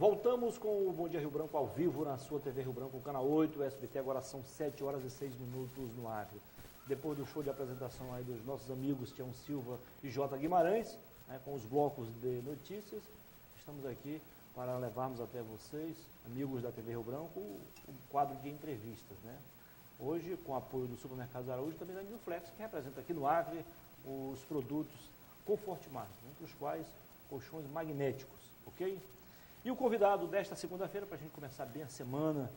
Voltamos com o Bom Dia Rio Branco ao vivo na sua TV Rio Branco, canal 8, SBT. Agora são 7 horas e 6 minutos no Acre. Depois do show de apresentação aí dos nossos amigos Tião Silva e J. Guimarães, né, com os blocos de notícias, estamos aqui para levarmos até vocês, amigos da TV Rio Branco, o quadro de entrevistas, né? Hoje, com o apoio do Supermercado Araújo, também da Newflex, que representa aqui no Acre os produtos Conforte Mais, entre os quais colchões magnéticos, ok? E o convidado desta segunda-feira, para a gente começar bem a semana,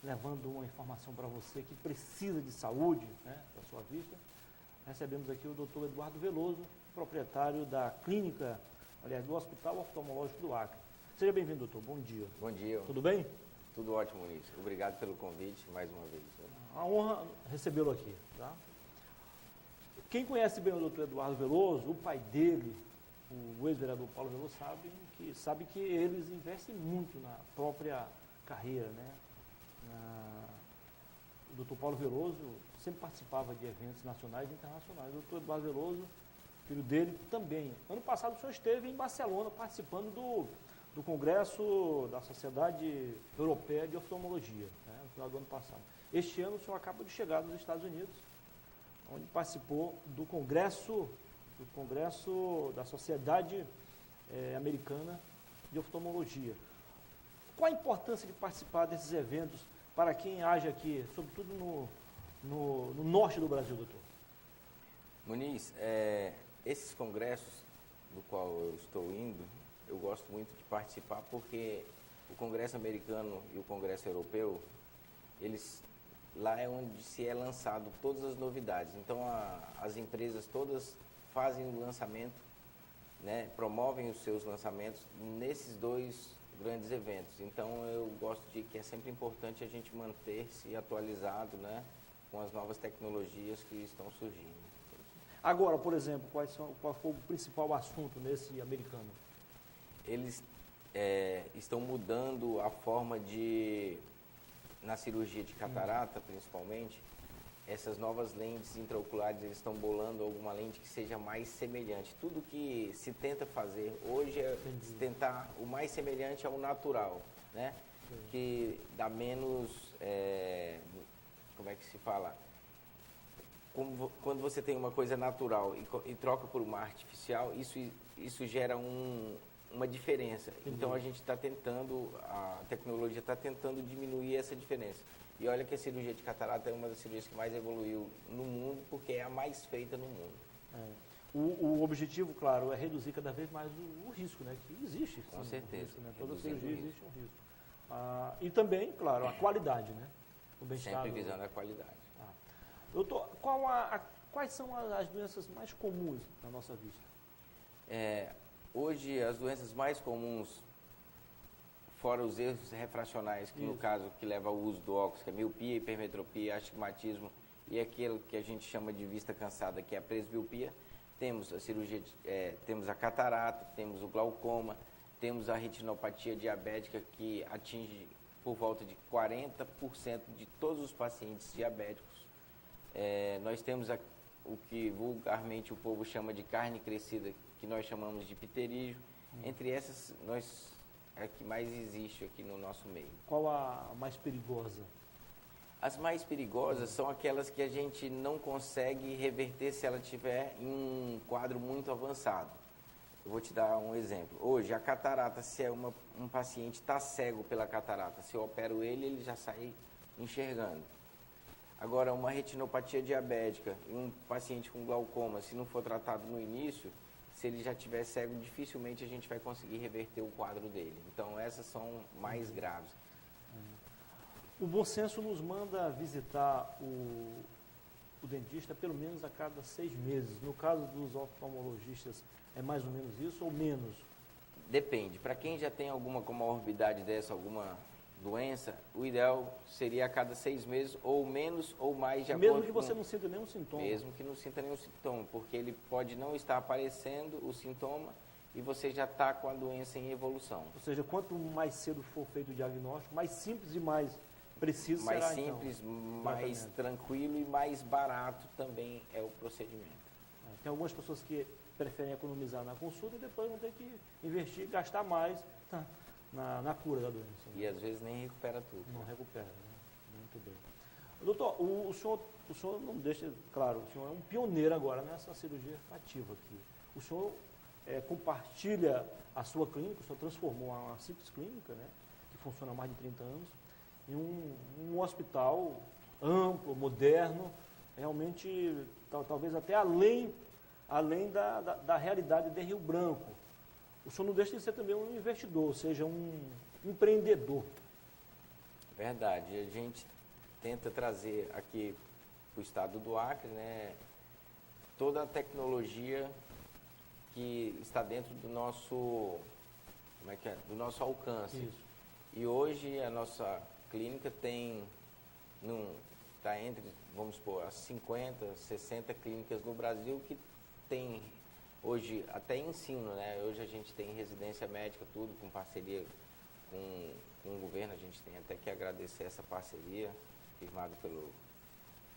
levando uma informação para você que precisa de saúde, né, da sua vista, recebemos aqui o Dr. Eduardo Veloso, proprietário da clínica, aliás, do Hospital Oftalmológico do Acre. Seja bem-vindo, doutor. Bom dia. Bom dia. Tudo bem? Tudo ótimo, Muniz. Obrigado pelo convite mais uma vez. A honra recebê-lo aqui, tá? Quem conhece bem o Dr. Eduardo Veloso, o pai dele, o ex-vereador Paulo Veloso, sabe que eles investem muito na própria carreira, né? O Dr. Paulo Veloso sempre participava de eventos nacionais e internacionais. O Dr. Eduardo Veloso, filho dele, também. Ano passado o senhor esteve em Barcelona participando do Congresso da Sociedade Europeia de Oftalmologia, né, no final do ano passado. Este ano o senhor acaba de chegar dos Estados Unidos, onde participou do Congresso da Sociedade Americana de Oftalmologia. Qual a importância de participar desses eventos para quem age aqui, sobretudo no norte do Brasil, doutor? Muniz, esses congressos do qual eu estou indo, eu gosto muito de participar porque o Congresso americano e o Congresso europeu, lá é onde se é lançado todas as novidades. Então as empresas todas fazem o lançamento, né, promovem os seus lançamentos nesses dois grandes eventos. Então eu gosto de que é sempre importante a gente manter-se atualizado, né, com as novas tecnologias que estão surgindo. Agora, por exemplo, qual foi o principal assunto nesse americano? Eles estão mudando a forma na cirurgia de catarata, principalmente, essas novas lentes intraoculares, eles estão bolando alguma lente que seja mais semelhante. Tudo que se tenta fazer hoje é tentar o mais semelhante ao natural, né? Sim. Que dá menos, como é que se fala? Quando você tem uma coisa natural e troca por uma artificial, isso gera uma diferença. Entendi. Então a tecnologia está tentando diminuir essa diferença. E olha que a cirurgia de catarata é uma das cirurgias que mais evoluiu no mundo, porque é a mais feita no mundo. O objetivo, claro, é reduzir cada vez mais o risco, né? Que existe. Com certeza. Risco, né? Toda cirurgia existe um risco. E também, claro, a qualidade, né? O bem-estar. Sempre visando a qualidade. Doutor, quais são as doenças mais comuns na nossa vista? Hoje, as doenças mais comuns, fora os erros refracionais, que no caso que leva ao uso do óculos, que é miopia, hipermetropia, astigmatismo e aquilo que a gente chama de vista cansada, que é a presbiopia, temos a cirurgia, temos a catarata, temos o glaucoma, temos a retinopatia diabética, que atinge por volta de 40% de todos os pacientes diabéticos. Nós temos o que vulgarmente o povo chama de carne crescida, que nós chamamos de pterígio. Entre essas, é a que mais existe aqui no nosso meio. Qual a mais perigosa? As mais perigosas são aquelas que a gente não consegue reverter se ela estiver em um quadro muito avançado. Eu vou te dar um exemplo. Hoje, a catarata, se um paciente está cego pela catarata, se eu opero ele já sai enxergando. Agora, uma retinopatia diabética e um paciente com glaucoma, se não for tratado no início, se ele já estiver cego, dificilmente a gente vai conseguir reverter o quadro dele. Então, essas são mais graves. O bom senso nos manda visitar o dentista pelo menos a cada 6 meses. No caso dos oftalmologistas, é mais ou menos isso ou menos? Depende. Para quem já tem alguma comorbidade dessa, alguma doença, o ideal seria a cada 6 meses, ou menos ou mais de acordo com... Mesmo que você não sinta nenhum sintoma? Mesmo que não sinta nenhum sintoma, porque ele pode não estar aparecendo o sintoma e você já está com a doença em evolução. Ou seja, quanto mais cedo for feito o diagnóstico, mais simples e mais preciso mais será, simples, então, mais tranquilo e mais barato também é o procedimento. Tem algumas pessoas que preferem economizar na consulta e depois vão ter que investir, gastar mais na cura da doença. E às vezes nem recupera tudo. Não recupera, né? Muito bem. Doutor, o senhor não deixa, claro, o senhor é um pioneiro agora nessa cirurgia refrativa aqui. O senhor compartilha a sua clínica, o senhor transformou uma simples clínica, né, que funciona há mais de 30 anos, em um hospital amplo, moderno, realmente, talvez até além da realidade de Rio Branco. O senhor não deixa de ser também um investidor, ou seja, um empreendedor. Verdade. A gente tenta trazer aqui para o estado do Acre, né, toda a tecnologia que está dentro do nosso, do nosso alcance. Isso. E hoje a nossa clínica está entre, vamos supor, as 50, 60 clínicas no Brasil que tem hoje até ensino, né? Hoje a gente tem residência médica, tudo com parceria com o governo. A gente tem até que agradecer essa parceria, firmada pelo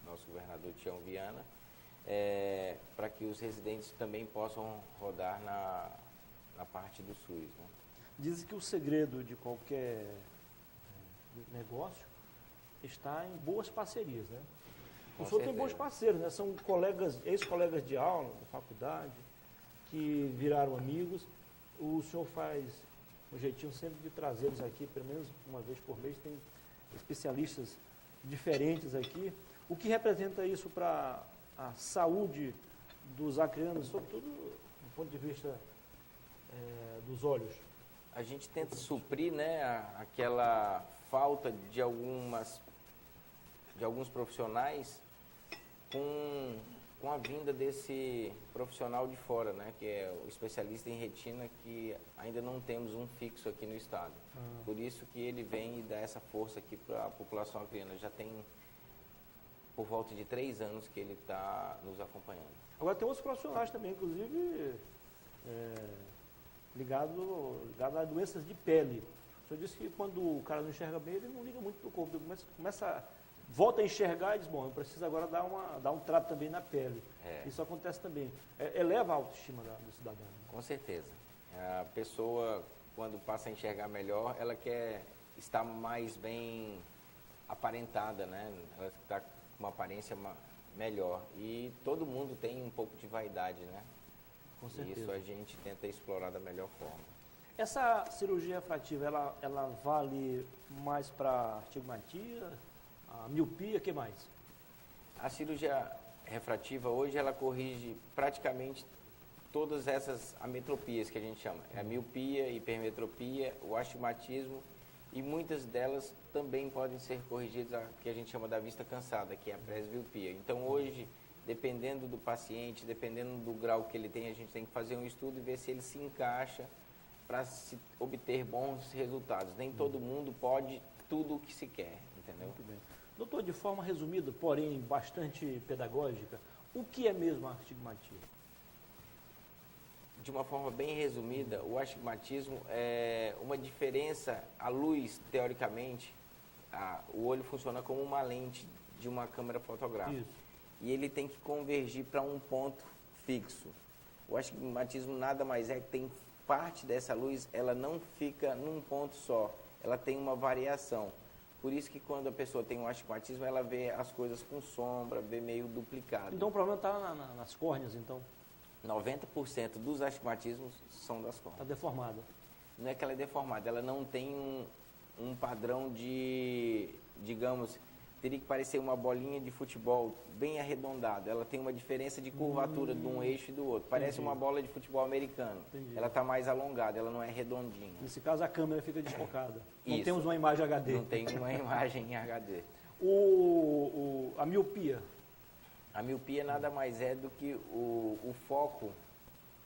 nosso governador Tião Viana, para que os residentes também possam rodar na parte do SUS, né? Dizem que o segredo de qualquer negócio está em boas parcerias, né? O senhor tem bons parceiros, né? São colegas, ex-colegas de aula, da faculdade, que viraram amigos. O senhor faz um jeitinho sempre de trazê-los aqui, pelo menos uma vez por mês, tem especialistas diferentes aqui. O que representa isso para a saúde dos acreanos, sobretudo do ponto de vista dos olhos? A gente tenta suprir, né, aquela falta de alguns profissionais com a vinda desse profissional de fora, né, que é o especialista em retina, que ainda não temos um fixo aqui no estado. Por isso que ele vem e dá essa força aqui para a população acreana. Já tem por volta de 3 anos que ele está nos acompanhando. Agora tem outros profissionais também, inclusive ligado a doenças de pele. O senhor disse que quando o cara não enxerga bem, ele não liga muito para o corpo, ele volta a enxergar e diz, bom, eu preciso agora dar um trato também na pele. Isso acontece também. Eleva a autoestima do cidadão. Com certeza. A pessoa, quando passa a enxergar melhor, ela quer estar mais bem aparentada, né? Ela está com uma aparência melhor. E todo mundo tem um pouco de vaidade, né? Com certeza. E isso a gente tenta explorar da melhor forma. Essa cirurgia refrativa, ela vale mais para astigmatia, a miopia, o que mais? A cirurgia refrativa hoje, ela corrige praticamente todas essas ametropias que a gente chama. É a miopia, hipermetropia, o astigmatismo, e muitas delas também podem ser corrigidas, a que a gente chama da vista cansada, que é a presbiopia. Então hoje, dependendo do paciente, dependendo do grau que ele tem, a gente tem que fazer um estudo e ver se ele se encaixa para se obter bons resultados. Nem todo mundo pode tudo o que se quer, entendeu? Muito bem. Doutor, de forma resumida, porém bastante pedagógica, o que é mesmo a astigmatia? De uma forma bem resumida, o astigmatismo é uma diferença, a luz, teoricamente, o olho funciona como uma lente de uma câmera fotográfica. Isso. E ele tem que convergir para um ponto fixo. O astigmatismo nada mais é que tem parte dessa luz, ela não fica num ponto só, ela tem uma variação. Por isso que quando a pessoa tem um astigmatismo, ela vê as coisas com sombra, vê meio duplicado. Então o problema está nas córneas, então? 90% dos astigmatismos são das córneas. Está deformada. Não é que ela é deformada, ela não tem um padrão de, digamos, teria que parecer uma bolinha de futebol bem arredondada. Ela tem uma diferença de curvatura de um eixo e do outro. Parece uma bola de futebol americano. Entendi. Ela está mais alongada, ela não é redondinha. Nesse caso, a câmera fica desfocada. Não Isso. temos uma imagem HD. Não tem uma imagem em HD. A miopia. A miopia nada mais é do que o foco,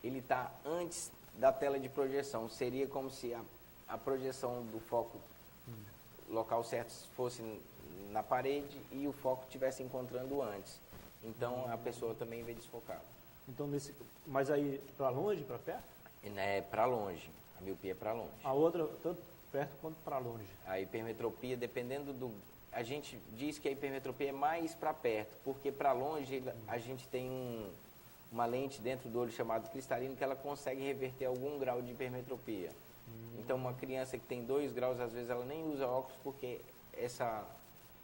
ele está antes da tela de projeção. Seria como se a projeção do foco, local certo, fosse na parede e o foco estivesse encontrando antes. Então a pessoa também vê desfocado. Então, mas aí para longe, para perto? É para longe. A miopia é para longe. A outra, tanto perto quanto para longe. A hipermetropia, dependendo do... A gente diz que a hipermetropia é mais para perto, porque para longe a gente tem uma lente dentro do olho chamada cristalino que ela consegue reverter algum grau de hipermetropia. Então, uma criança que tem 2 graus, às vezes ela nem usa óculos porque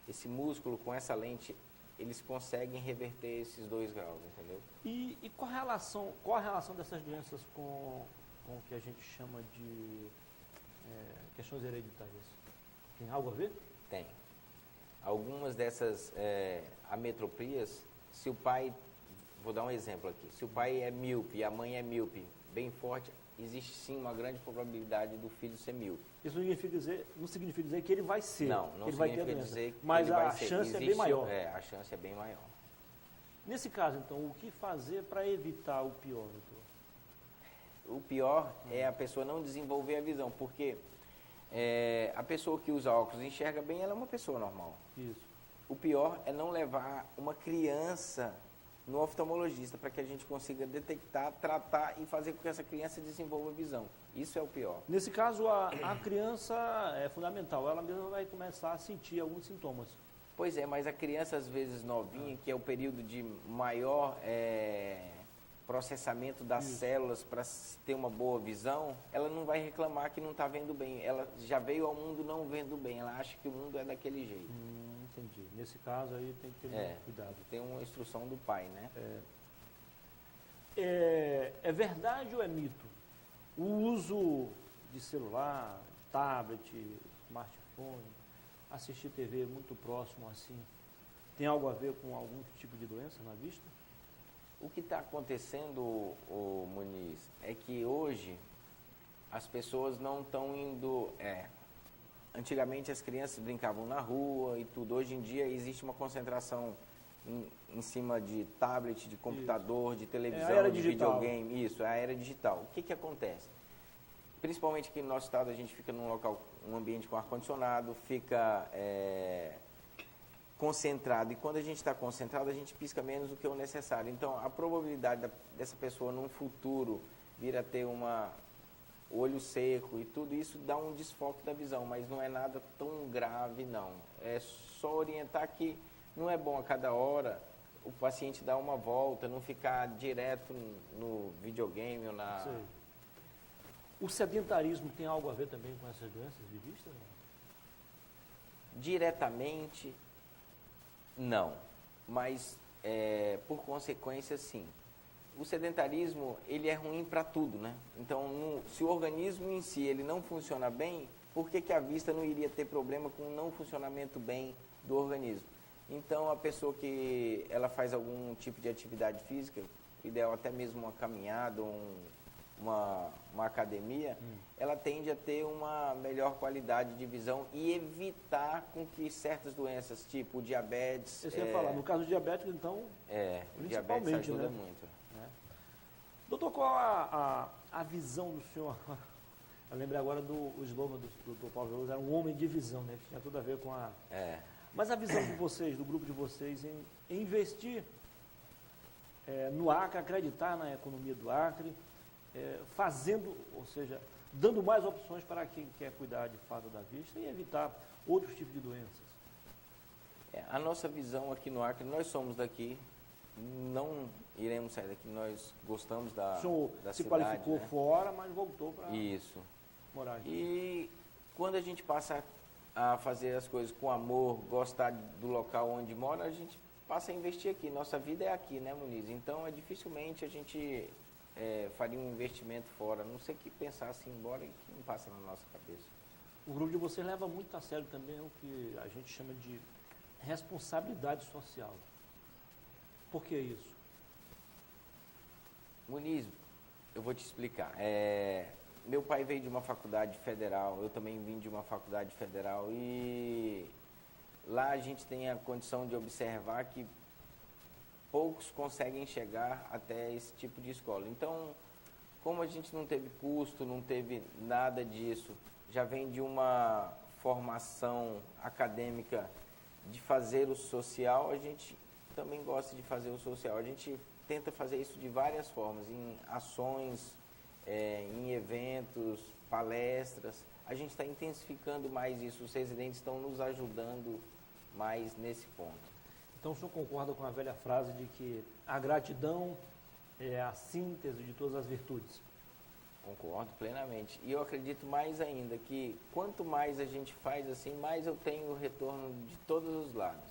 esse músculo com essa lente, eles conseguem reverter esses 2 graus, entendeu? E qual a relação dessas doenças com o que a gente chama de questões hereditárias? Tem algo a ver? Tem. Algumas dessas ametropias, se o pai, vou dar um exemplo aqui, se o pai é míope e a mãe é míope, bem forte, existe sim uma grande probabilidade do filho ser míope. Isso não significa dizer que ele vai ser. Não ele vai ter a significa doença, dizer que mas ele vai a ser. chance é bem maior. A chance é bem maior. Nesse caso, então, o que fazer para evitar o pior, doutor? O pior é a pessoa não desenvolver a visão, porque a pessoa que usa óculos e enxerga bem, ela é uma pessoa normal. Isso. O pior é não levar uma criança no oftalmologista para que a gente consiga detectar, tratar e fazer com que essa criança desenvolva a visão. Isso é o pior. Nesse caso, a criança é fundamental. Ela mesma vai começar a sentir alguns sintomas. Pois é, mas a criança, às vezes novinha, que é o período de maior processamento das células para ter uma boa visão, ela não vai reclamar que não está vendo bem. Ela já veio ao mundo não vendo bem. Ela acha que o mundo é daquele jeito. Entendi. Nesse caso aí tem que ter muito cuidado. Tem uma instrução do pai, né? É verdade ou é mito? O uso de celular, tablet, smartphone, assistir TV muito próximo assim, tem algo a ver com algum tipo de doença na vista? O que está acontecendo, o Muniz, é que hoje as pessoas não estão indo... Antigamente as crianças brincavam na rua e tudo. Hoje em dia existe uma concentração em cima de tablet, de computador, de televisão, de videogame. Isso, é a era digital. O que acontece? Principalmente aqui no nosso estado, a gente fica num local, um ambiente com ar-condicionado, fica concentrado. E quando a gente está concentrado, a gente pisca menos do que o necessário. Então, a probabilidade dessa pessoa, num futuro, vir a ter olho seco e tudo isso dá um desfoque da visão, mas não é nada tão grave, não. É só orientar que não é bom a cada hora o paciente dar uma volta, não ficar direto no videogame ou na... Sei. O sedentarismo tem algo a ver também com essas doenças de vista? Diretamente, não. Mas, por consequência, sim. O sedentarismo, ele é ruim para tudo, né? Então, se o organismo em si ele não funciona bem, por que a vista não iria ter problema com o não funcionamento bem do organismo? Então, a pessoa que ela faz algum tipo de atividade física, ideal até mesmo uma caminhada, uma academia, ela tende a ter uma melhor qualidade de visão e evitar com que certas doenças, tipo diabetes... Isso que eu ia falar, no caso do diabético, então, o diabetes ajuda né? muito. Doutor, qual a visão do senhor? Eu lembrei agora do slogan do Dr. Paulo Veloso, era um homem de visão, né? Que tinha tudo a ver com a... Mas a visão de vocês, do grupo de vocês, em investir no Acre, acreditar na economia do Acre, fazendo, ou seja, dando mais opções para quem quer cuidar de fato da vista e evitar outros tipos de doenças. A nossa visão aqui no Acre, nós somos daqui, não iremos sair daqui, nós gostamos da cidade. O senhor se qualificou, né? Fora, mas voltou para morar aqui. E quando a gente passa a fazer as coisas com amor, gostar do local onde mora, a gente passa a investir aqui. Nossa vida é aqui, né, Muniz? Então, dificilmente a gente faria um investimento fora. Não sei o que pensar assim, embora que não passa na nossa cabeça. O grupo de vocês leva muito a sério também o que a gente chama de responsabilidade social. Por que isso? Muniz, eu vou te explicar. Meu pai veio de uma faculdade federal, eu também vim de uma faculdade federal e lá a gente tem a condição de observar que poucos conseguem chegar até esse tipo de escola. Então, como a gente não teve custo, não teve nada disso, já vem de uma formação acadêmica de fazer o social, a gente também gosta de fazer o social. A gente tenta fazer isso de várias formas, em ações, em eventos, palestras. A gente está intensificando mais isso, os residentes estão nos ajudando mais nesse ponto. Então o senhor concorda com a velha frase de que a gratidão é a síntese de todas as virtudes? Concordo plenamente. E eu acredito mais ainda que quanto mais a gente faz assim, mais eu tenho o retorno de todos os lados.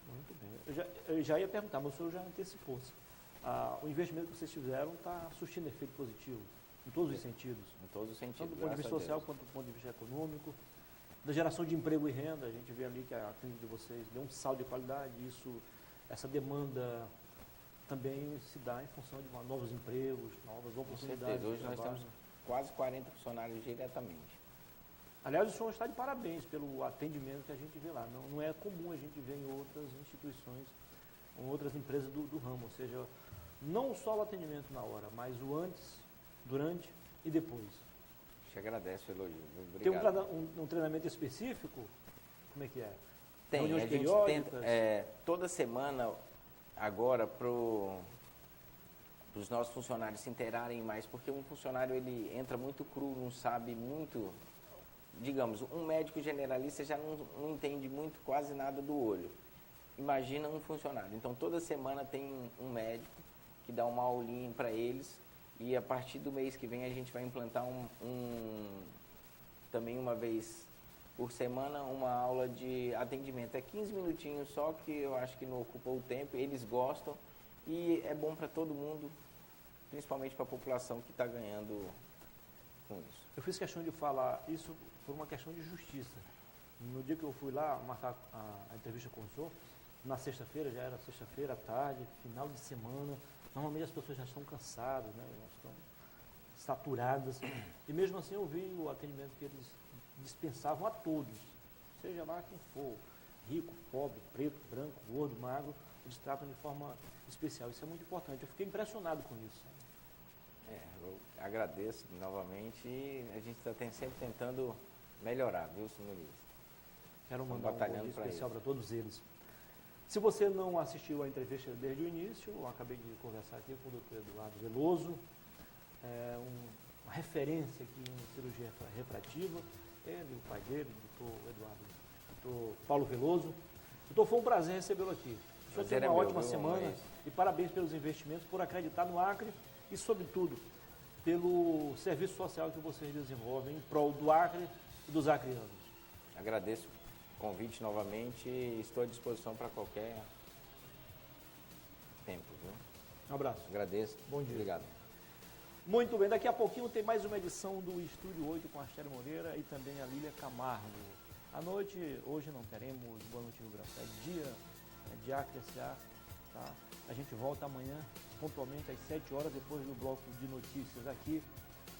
Muito bem. Eu já ia perguntar, mas o senhor já antecipou-se. O investimento que vocês fizeram está surtindo efeito positivo, em todos os sentidos. Em todos os sentidos. Tanto do ponto de vista social quanto do ponto de vista econômico. Da geração de emprego e renda, a gente vê ali que a clínica de vocês deu um saldo de qualidade, essa demanda também se dá em função de novos empregos, novas oportunidades. Hoje nós temos quase 40 funcionários diretamente. Aliás, o senhor está de parabéns pelo atendimento que a gente vê lá. Não é comum a gente ver em outras instituições, em outras empresas do ramo, ou seja, não só o atendimento na hora, mas o antes, durante e depois. Te agradeço o elogio. Obrigado. Tem um treinamento específico? Como é que é? Tem, Reuniões a gente periódicas? tenta, toda semana, agora, para os nossos funcionários se inteirarem mais, porque um funcionário ele entra muito cru, não sabe muito, digamos, um médico generalista já não entende muito, quase nada do olho. Imagina um funcionário. Então, toda semana tem um médico que dá uma aulinha para eles, e a partir do mês que vem a gente vai implantar também uma vez por semana uma aula de atendimento. É 15 minutinhos só, que eu acho que não ocupa o tempo, eles gostam e é bom para todo mundo, principalmente para a população que está ganhando com isso. Eu fiz questão de falar isso por uma questão de justiça. No dia que eu fui lá marcar a entrevista com o senhor, na sexta-feira, já era sexta-feira à tarde, final de semana, normalmente as pessoas já estão cansadas, né? Já estão saturadas, e mesmo assim eu vi o atendimento que eles dispensavam a todos, seja lá quem for, rico, pobre, preto, branco, gordo, magro, eles tratam de forma especial. Isso é muito importante. Eu fiquei impressionado com isso. Eu agradeço novamente e a gente está sempre tentando melhorar, viu, senhor Luiz? Quero mandar um bom dia especial para todos eles. Se você não assistiu a entrevista desde o início, eu acabei de conversar aqui com o Dr. Eduardo Veloso, uma referência aqui em cirurgia refrativa, ele, o pai dele, o Dr. Paulo Veloso. Doutor, foi um prazer recebê-lo aqui. O senhor teve uma ótima semana e parabéns pelos investimentos, por acreditar no Acre e, sobretudo, pelo serviço social que vocês desenvolvem em prol do Acre e dos acreanos. Agradeço o convite novamente e estou à disposição para qualquer tempo. Viu? Um abraço. Agradeço. Bom dia. Obrigado. Muito bem, daqui a pouquinho tem mais uma edição do Estúdio 8 com a Astério Moreira e também a Lília Camargo. À noite, hoje não teremos Boa Noite Rio Branco, é dia de Acre S.A., tá? A gente volta amanhã, pontualmente às 7 horas, depois do bloco de notícias aqui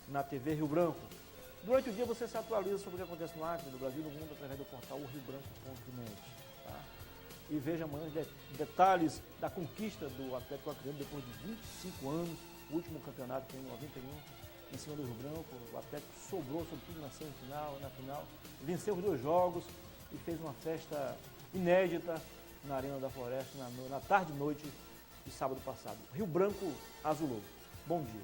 na TV Rio Branco. Durante o dia você se atualiza sobre o que acontece no Acre, no Brasil e no mundo através do portal riobranco.net, tá? E veja amanhã detalhes da conquista do Atlético Acreano depois de 25 anos, o último campeonato que foi em 91, em cima do Rio Branco. O Atlético sobrou, sobretudo na semifinal e na final, venceu os 2 jogos e fez uma festa inédita na Arena da Floresta na tarde e noite de sábado passado. Rio Branco azulou. Bom dia.